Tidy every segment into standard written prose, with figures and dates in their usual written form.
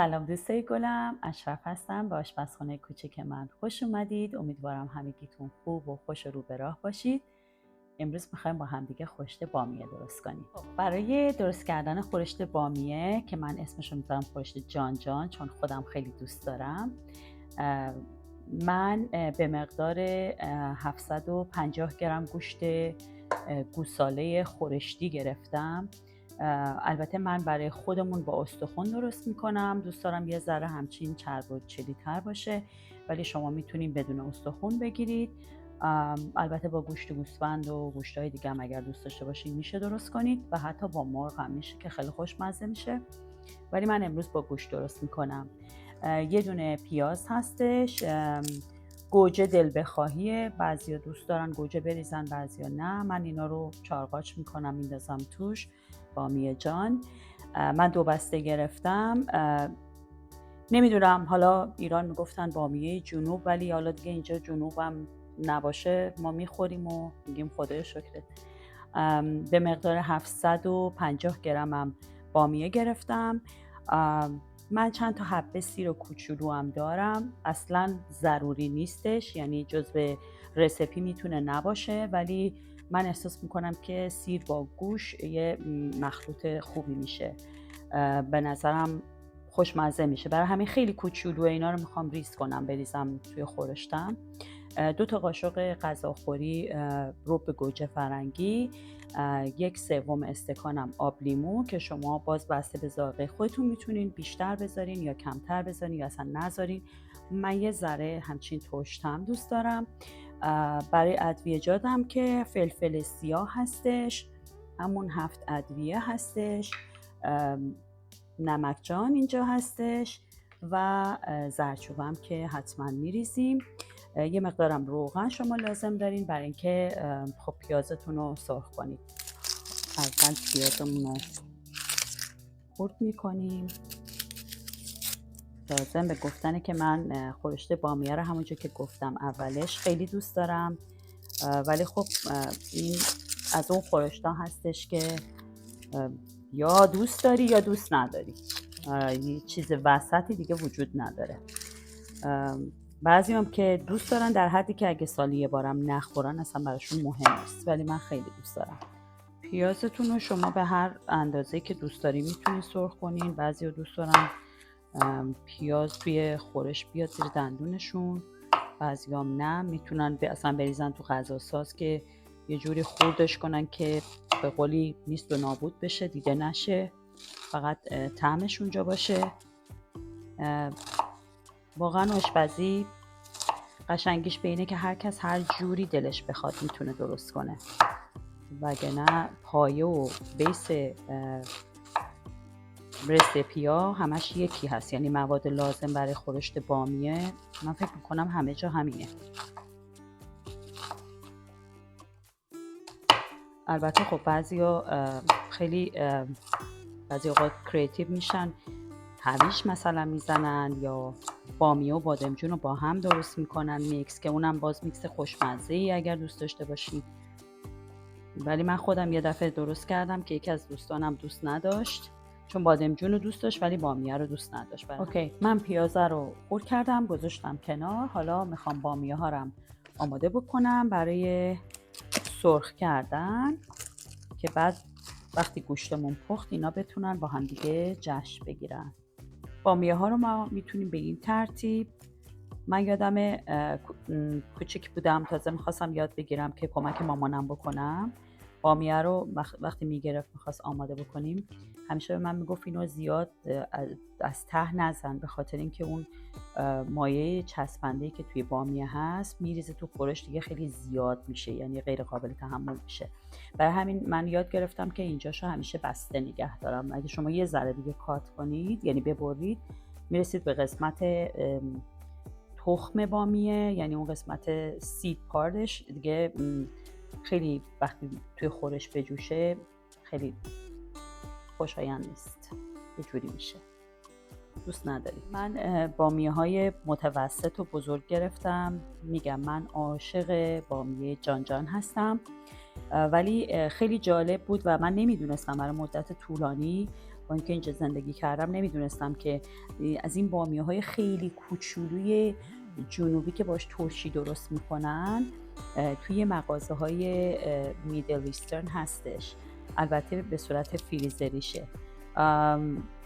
سلام دوستای گلم، اشرف هستم. به آشپزخانه کوچیک من خوش اومدید. امیدوارم همگیتون خوب و خوش و رو به راه باشید. امروز میخوایم با همدیگه خورشت بامیه درست کنیم. برای درست کردن خورشت بامیه که من اسمشو میذارم خورشت جان جان چون خودم خیلی دوست دارم، من به مقدار 750 گرم گوشت گوساله خورشتی گرفتم. البته من برای خودمون با استخوان درست میکنم. دوست دارم یه ذره همچین چرب و چلی تر باشه، ولی شما میتونین بدون استخوان بگیرید. البته با گوشت گوسفند و گوشت‌های دیگه هم اگر دوست داشته باشین میشه درست کنید و حتی با مرغ هم میشه که خیلی خوشمزه میشه، ولی من امروز با گوشت درست میکنم. یه دونه پیاز هستش، گوجه دل بخواهیه، بعضیا دوست دارن گوجه بریزن بعضیا نه. من اینا رو چارقاچ میکنم میندازم توش. بامیه جان من 2 بسته گرفتم. نمیدونم حالا ایران میگفتن بامیه جنوب، ولی حالا دیگه اینجا جنوبم نباشه ما میخوریم و میگیم خدای شکرت. به مقدار 750 گرمم بامیه گرفتم. من چند تا حبه سیر کوچولو هم دارم، اصلا ضروری نیستش، یعنی جزو رسیپی میتونه نباشه، ولی من احساس میکنم که سیر با گوش یه مخلوط خوبی میشه، به نظرم خوشمزه میشه. برای همین خیلی کوچولو اینا رو میخوام ریز کنم بریزم توی خورشتم. 2 تا قاشق غذاخوری رب گوجه فرنگی، 1/3 استکانم آب لیمو که شما باز بسته به ذائقه خودتون میتونین بیشتر بذارین یا کمتر بذارین یا اصلا نذارین. من یه ذره همچین ترشتم دوست دارم. برای ادویه‌جاتم که فلفل سیاه هستش، همون 7 ادویه هستش، نمک جان اینجا هستش و زردچوبم که حتما میریزیم. یه مقدارم روغن شما لازم دارین برای اینکه خب پیازتون رو سرخ کنید. اول پیازمون رو خرد میکنیم. لازم به گفتنه که من خورشت بامیه رو همونجور که گفتم اولش خیلی دوست دارم، ولی خب این از اون خورشتا هستش که یا دوست داری یا دوست نداری، یه چیز وسطی دیگه وجود نداره. بعضی هم که دوست دارن در حدی که اگه سالی یه بارم نخورن اصلا براشون مهم نیست، ولی من خیلی دوست دارم. پیازتون رو شما به هر اندازه که دوست داری میتونید سرخ کنین. بعضی ها دوست دارن پیاز توی خورش بیاد زیر دندونشون، بعضی هم نه، میتونن اصلا بریزن تو غذا ساز که یه جوری خوردش کنن که به قولی نیست و نابود بشه، دیده نشه، فقط طعمش اونجا باشه. واقعا آشپزی قشنگیش به اینه که هر کس هر جوری دلش بخواد میتونه درست کنه، وگرنه پایه و بیس رسیپی ها همش یکی هست، یعنی مواد لازم برای خورشت بامیه من فکر میکنم همه جا همینه. البته خب بعضیا خیلی بعضی اوقات کریتیو میشن، هویج مثلا میزنن یا بامیه و بادمجون رو با هم درست میکنن میکس، که اونم باز میکس خوشمزه ای اگر دوست داشته باشید. ولی من خودم یه دفعه درست کردم که یکی از دوستانم دوست نداشت، چون بادمجون رو دوست داشت ولی بامیه رو دوست نداشت. اوکی، من پیازه رو خرد کردم گذاشتم کنار. حالا میخوام بامیه ها رو آماده بکنم برای سرخ کردن، که بعد وقتی گوشتمون پخت اینا بتونن با هم دیگه جشن بگیرن. بامیه ها رو ما میتونیم به این ترتیب، من یادم کوچیک بودم تازه میخواستم یاد بگیرم که کمک مامانم بکنم. بامیه رو وقتی میگرفت میخواست آماده بکنیم همیشه به من میگفت اینو زیاد از ته نزن، به خاطر اینکه اون مایه چسبنده‌ای که توی بامیه هست میریزه تو خورش دیگه خیلی زیاد میشه، یعنی غیر قابل تحمل میشه. برای همین من یاد گرفتم که اینجاشو همیشه بسته نگه دارم. اگه شما یه ذره دیگه کات کنید یعنی ببرید میرسید به قسمت تخم بامیه، یعنی اون قسمت سید پاردش دیگه خیلی وقتی توی خورش بجوشه خیلی خوشایند نیست، یه جوری میشه دوست نداریم. من بامیه های متوسط و بزرگ گرفتم. میگم من عاشق بامیه جان جان هستم، ولی خیلی جالب بود و من نمیدونستم برای مدت طولانی با اینکه اینجا زندگی کردم نمیدونستم که از این بامیه‌های خیلی کوچولوی جنوبی که باش ترشی درست میکنن توی مغازه‌های میدل ایسترن هستش، البته به صورت فریزریشه.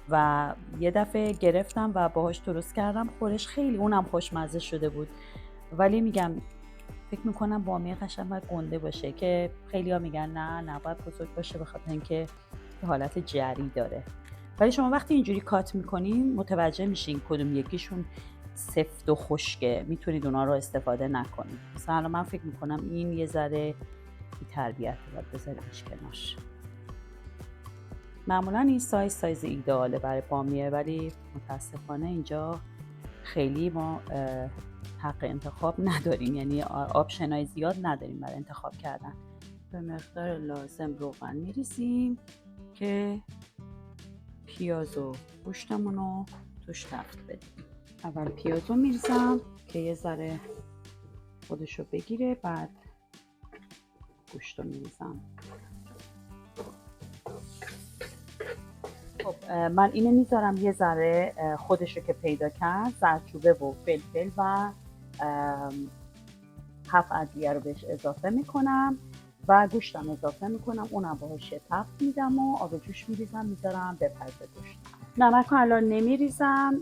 و یه دفعه گرفتم و باهاش درست کردم خورش، خیلی اونم خوشمزه شده بود. ولی میگم فکر میکنم بامیه قشنگ باید گنده باشه، که خیلی ها میگن نه نباید بزرگ باشه به خاطر اینکه حالت جری داره. ولی شما وقتی اینجوری کات میکنین متوجه میشین کدوم یکیشون سفت و خشکه، میتونید اونا رو استفاده نکنید. مثلا من فکر میکنم این یه ذره بی تربیت باید بذاریمش کنار. معمولا این سایز ایدئاله برای بامیه، ولی متاسفانه اینجا خیلی ما حق انتخاب نداریم، یعنی آپشنای زیاد نداریم برای انتخاب کردن. به مقدار لازم روغن میریزیم که پیاز و گوشتمون رو توش تفت بدیم. اول پیاز رو میریزم که یه ذره خودشو بگیره، بعد گوشت رو میریزم. خب من اینو میذارم یه ذره خودشو که پیدا کرد، زردچوبه و فلفل و 7 ادویه رو بهش اضافه میکنم و گوشتم اضافه میکنم، اونم باهاش تفت میدم و آب جوش میریزم، میذارم بپزه گوشت. نمک رو الان نمیریزم،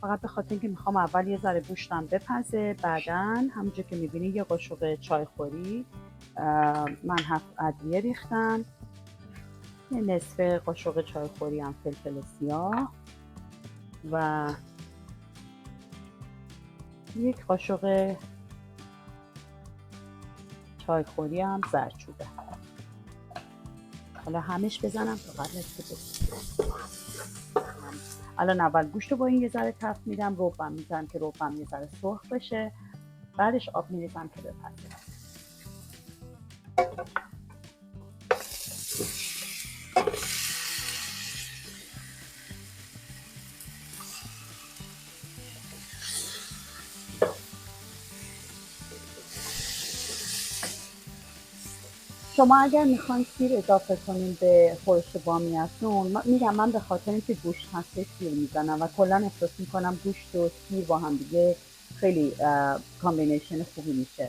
فقط به خاطر اینکه میخوام اول یه ذره گوشتم بپزه، بعدن همونجور که میبینی یه قاشق چایخوری من 7 ادویه ریختم، یه نصف قاشق چایخوری هم فلفل سیاه و یک قاشق چایخوری هم زردچوبه. حالا همش بزنم تا قبل از که الان اول گوشت رو با این یه ذره تفت میدم، ربم میزنم که ربم یه ذره سرخ بشه، بعدش آب میریزم که بپزه. شما اگر میخواین سیر اضافه کنین به خورش بامیه‌تون، میگم من به خاطر اینکه گوشت هست سیر میزنم و کلا احساس میکنم گوشت و سیر با هم دیگه خیلی کامبینیشن خوبی میشه.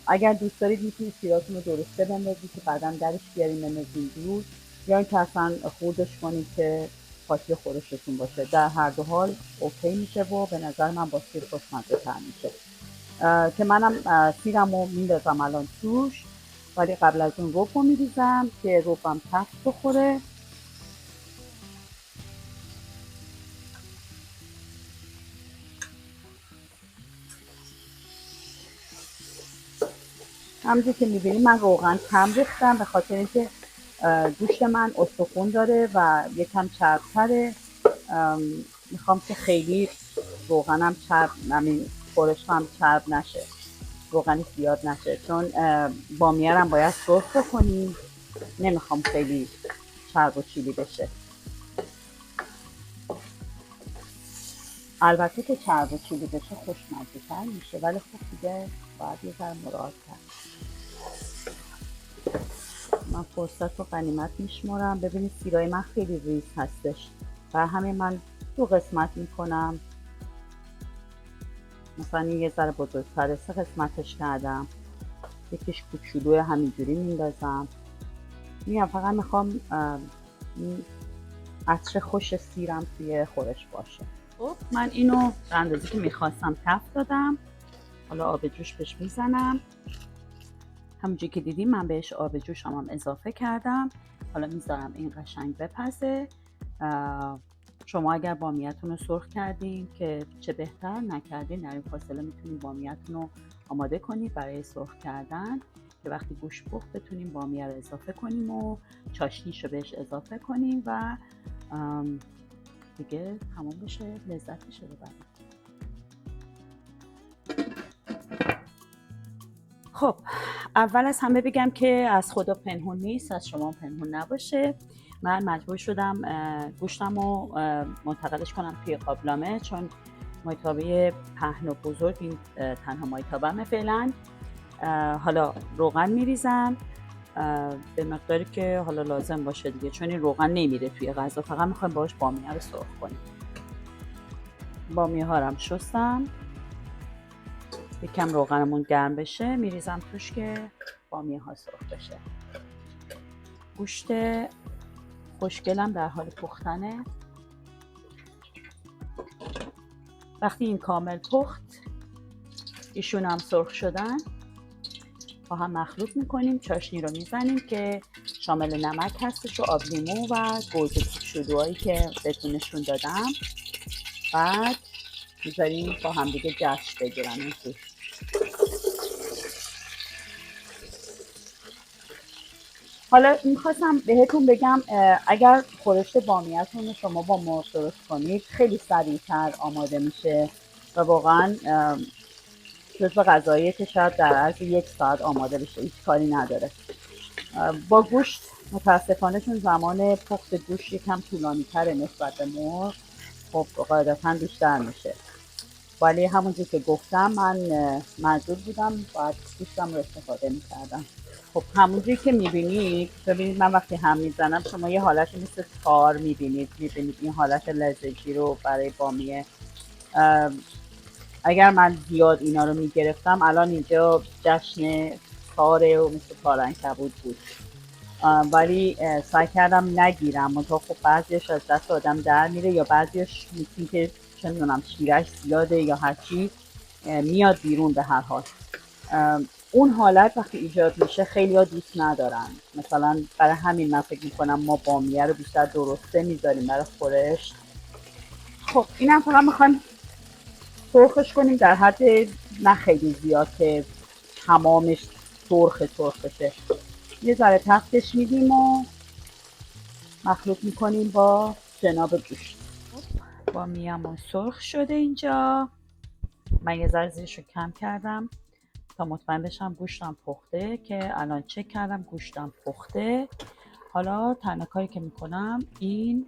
اگر دوست دارید میتونید سیراتون رو درسته بندازید که بعدا درش بیارین بندازین دور، یا اینکه اصلا خوردش کنید که قاطی خورشتون باشه. در هر دو حال اوکی میشه و به نظر من با سیر خوشمزه تر میشه. که منم سیرمو میندازم الان توش، ولی قبل از اون رب رو میریزم که ربم تفت بخوره. همونجور که میبینید من روغن کم ریختم به خاطر اینکه گوشت من استخون داره و یکم چربتره. میخوام که خیلی روغنم چرب، همین خورش هم چرب نشه، روغنی زیاد نشه، چون بامیه هم باید سرخ بکنیم، نمیخوام خیلی چرب و چیلی بشه. البته که چرب و چیلی بشه خوشمزه تر میشه، ولی خب دیگه باید یه ذره مراعات کرد. من فرصت رو غنیمت میشمارم. ببینید سیرای من خیلی ریز هستش و همین من 2 قسمت میکنم، مثلا یه ذره بزرگتره 3 قسمتش کردم، یکیش کوچولوی همینجوری میندازم. میگم فقط میخوام عطر خوش سیرم توی خورش باشه. خب من اینو به اندازه که میخواستم تفت دادم، حالا آب جوش بهش میزنم. همونجوری که دیدیم من بهش آب جوش هم اضافه کردم. حالا میذارم این قشنگ بپزه. شما اگر بامیه‌تون رو سرخ کردین که چه بهتر، نکردین در این فاصله میتونین بامیه‌تون رو آماده کنید برای سرخ کردن، که وقتی گوشت پخت بتونیم بامیه رو اضافه کنیم و چاشنیش رو بهش اضافه کنیم و دیگه تمام بشه، لذتش رو ببریم. خب اول از همه بگم که از خدا پنهون نیست، از شما پنهون نباشه. من مجبور شدم گوشتم رو منتقلش کنم توی قابلمه، چون مایتابه پهن و بزرگ این تنها مایتابه‌مه فعلا. حالا روغن میریزم به مقداری که حالا لازم باشه دیگه، چون این روغن نمیره توی غذا، فقط میخوایم باهاش بامیه رو سرخ کنیم. بامیه ها رو هم شستم، یکم روغنمون گرم بشه میریزم توش که بامیه ها سرخ بشه. گوشت خوشگلم در حال پختنه. وقتی این کامل پخت، ایشون هم سرخ شدن، با هم مخلوط میکنیم. چاشنی رو میزنیم که شامل نمک هستش و آب لیمو و گوجه کوچولوهایی که بهتون نشون دادم. بعد میذاریم با هم دیگه جشن بگیرن این توش. حالا میخواستم بهتون بگم اگر خورشت بامیه‌تون رو شما با مرغ درست کنید خیلی سریعتر آماده میشه و واقعا جزو غذاییه که شاید در عرض 1 ساعت آماده بشه، هیچ کاری نداره. با گوشت متاسفانه چون زمان پخت گوشت یکم طولانی تره نسبت به مرغ، خب قاعدتا بیشتر میشه، ولی همونجور که گفتم من مجبور بودم باید گوشتم رو استفاده میکردم. خب همونجوری که میبینید، ببینید من وقتی هم میزنم شما یه حالت مثل تار میبینید این حالت لزجی رو برای بامیه. اگر من زیاد اینا رو میگرفتم الان اینجا جشن تاره و مثل تار عنکبوت بود، ولی سعی کردم نگیرم. منتها خب بعضیش از دست آدم در میره، یا بعضیش میتونی که چه میدونم شیرش زیاده یا هرچی میاد بیرون. به هر حال اون حالت وقتی ایجاد میشه خیلی ها دوست ندارن، مثلا برای همین من فکر میکنم ما بامیه رو بیشتر درسته میذاریم برای خورش. خب اینم فقط میخوایم سرخش کنیم در حد نه خیلی زیاد که تمامش سرخ بشه. یه ذره تفتش میدیم و مخلوط میکنیم با جناب گوشت. بامیه‌مون سرخ شده اینجا. من یه ذره زیرش رو کم کردم تا مطمئن بشم گوشتم پخته، که الان چک کردم گوشتم پخته. حالا تنها کاری که میکنم این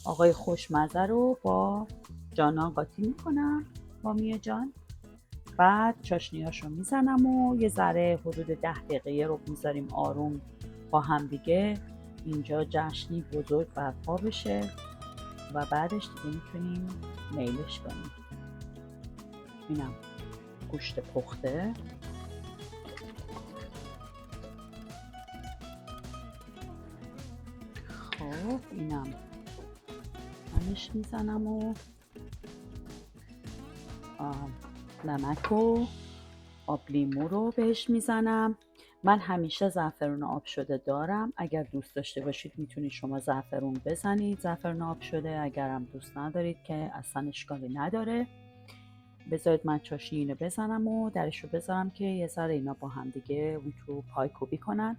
آقای خوشمزه رو با جانان قاطی میکنم، بامیه جان. بعد چاشنیاشو میزنم و یه ذره حدود 10 دقیقه رو میذاریم آروم با هم دیگه اینجا جشنی بزرگ برپا بشه و بعدش دیگه میتونیم میلش کنیم. اینم گوشت پخته. خب اینم همش میزنم و نمک و آب لیمو رو بهش میزنم. من همیشه زعفرون آب شده دارم، اگر دوست داشته باشید میتونید شما زعفرون بزنید، زعفرون آب شده. اگرم دوست ندارید که اصلا اشکالی نداره. بذارید من چاشنی اینو بزنم و درش رو بذارم که یه ذره اینا با هم دیگه اون تو پایکوبی کنن.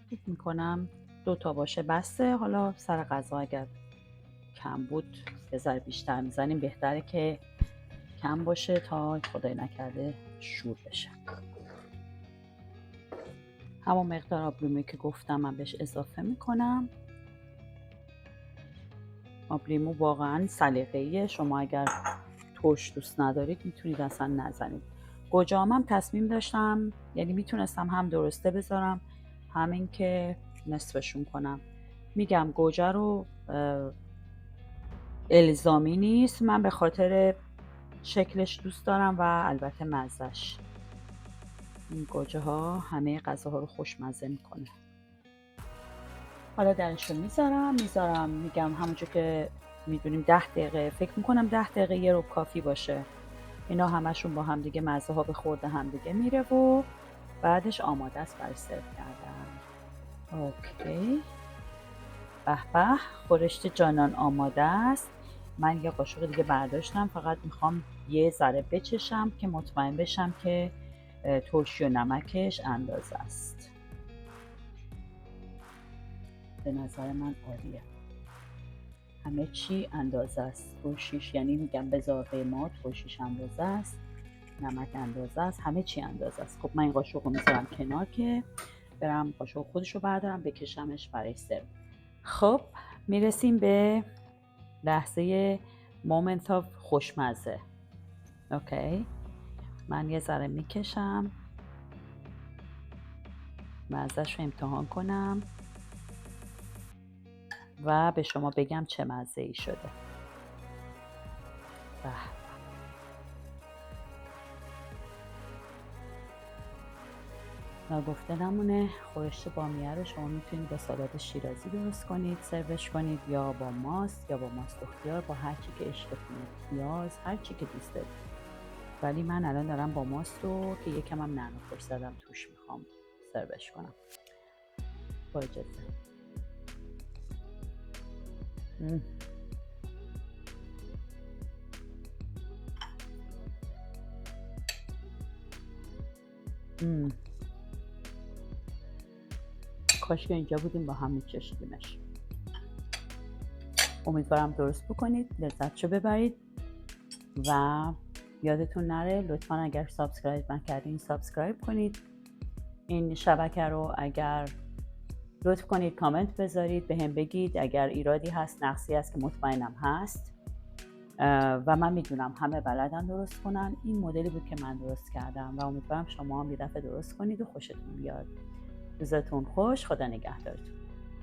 فکر میکنم 2 تا باشه بسته. حالا سر غذا اگر کم بود یه ذره بیشتر میزنیم، بهتره که کم باشه تا خدای نکرده شور بشه. همون مقدار آب لیمویی که گفتم من بهش اضافه میکنم. آب لیمو واقعا سلیقه‌ایه، شما اگر ترش دوست ندارید میتونید اصلا نزنید. گوجه‌هام هم تصمیم داشتم، یعنی میتونستم هم درسته بذارم همین که نصفشون کنم. میگم گوجه رو الزامی نیست، من به خاطر شکلش دوست دارم و البته مزهش. این گوجه ها همه غذاها رو خوشمزه میکنه. حالا درش رو میذارم میگم همونجور که میدونیم 10 دقیقه، فکر میکنم 10 دقیقه یه رو کافی باشه. اینا همشون با هم دیگه مزه ها به خورده هم دیگه میره و بعدش آماده است برای سرو کردن. اوکی، به به، خورشت جانان آماده است. من یه قاشق دیگه برداشتم، فقط میخوام یه ذره بچشم که مطمئن بشم که ترشی و نمکش اندازه است. به نظر من عالیه، همه چی اندازه است. ترشیش یعنی میگم به ذائقه ما، ترشیش اندازه است، نمک اندازه است، همه چی اندازه است. خب من این قاشق رو میذارم کنار که برم قاشق خودش رو بردارم بکشمش برای سرو. خب میرسیم به لحظه مومنت آف خوشمزه. اوکی، من یه ذره میکشم مزهش رو امتحان کنم و به شما بگم چه مزه ای شده. نگفته نمونه، خورشت بامیه رو شما میتونید با سالاد شیرازی درست کنید، سروش کنید، یا با ماست یا با ماست و خیار، با هر چی که عشق کنید، پیاز، هر چی که دوست دارید. ولی من الان دارم با ماست رو که یکم هم نعنا خوش زدم توش میخوام سروش کنم. با اجازه. کاش که اینجا بودیم با هم میچشیدیمش. امیدوارم درست بکنید، لذتشو ببرید و یادتون نره لطفا اگر سابسکرایب نکردین سابسکرایب کنید این شبکه رو. اگر لطف کنید کامنت بذارید، به هم بگید اگر ایرادی هست، نقصی هست که مطمئنم هست و من میدونم همه بلدن درست کنن. این مدلی بود که من درست کردم و امیدوارم شما هم یه دفعه درست کنید و خوشتون بیاد. روزتون خوش، خدا نگهدارتون.